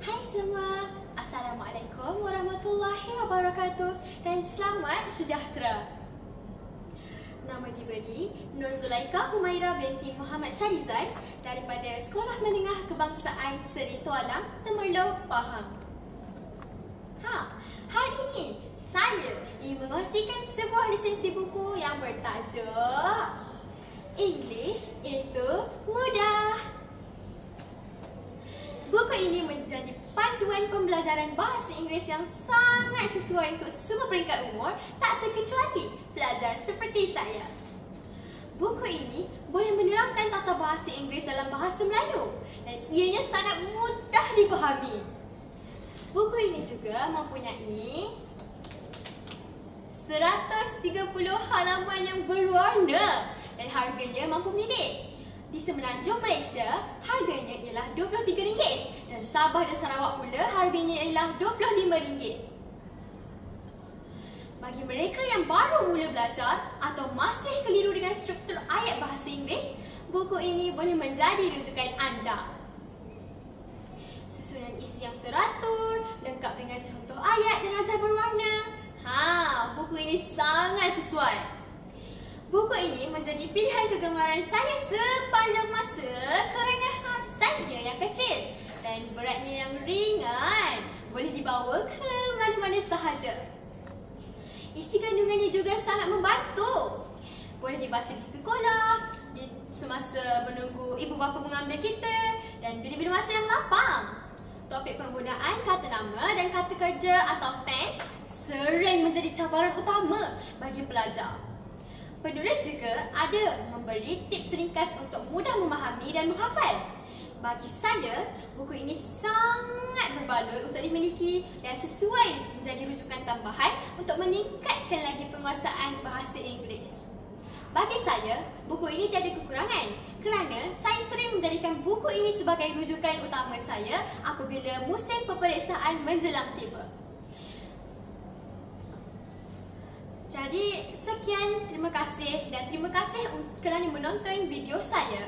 Hai semua, Assalamualaikum warahmatullahi wabarakatuh dan selamat sejahtera. Nama diberi Nur Zulaikha Humaira binti Muhammad Syarizal daripada Sekolah Menengah Kebangsaan Seri Tualang, Temerloh, Pahang. Hari ini saya ingin mengkongsikan sebuah lisensi buku yang bertajuk English itu Mudah. Buku ini menjadi panduan pembelajaran bahasa Inggeris yang sangat sesuai untuk semua peringkat umur, tak terkecuali pelajar seperti saya. Buku ini boleh menerangkan tata bahasa Inggeris dalam bahasa Melayu dan ianya sangat mudah difahami. Buku ini juga mempunyai 130 halaman yang berwarna dan harganya mampu milik. Di Semenanjung Malaysia, harganya ialah RM23 dan Sabah dan Sarawak pula harganya ialah RM25. Bagi mereka yang baru mula belajar atau masih keliru dengan struktur ayat bahasa Inggeris, buku ini boleh menjadi rujukan anda. Susunan isi yang teratur, lengkap dengan contoh ayat dan ajar berwarna. Buku ini sangat sesuai. Buku ini menjadi pilihan kegemaran saya sepanjang masa kerana saiznya yang kecil dan beratnya yang ringan, boleh dibawa ke mana-mana sahaja. Isi kandungannya juga sangat membantu. Boleh dibaca di sekolah, semasa menunggu ibu bapa mengambil kita dan bila-bila masa yang lapang. Topik penggunaan kata nama dan kata kerja atau tense sering menjadi cabaran utama bagi pelajar. Penulis juga ada memberi tips ringkas untuk mudah memahami dan menghafal. Bagi saya, buku ini sangat berbaloi untuk dimiliki dan sesuai menjadi rujukan tambahan untuk meningkatkan lagi penguasaan bahasa Inggeris. Bagi saya, buku ini tiada kekurangan kerana saya sering menjadikan buku ini sebagai rujukan utama saya apabila musim peperiksaan menjelang tiba. Jadi, sekian, terima kasih dan terima kasih kerana menonton video saya.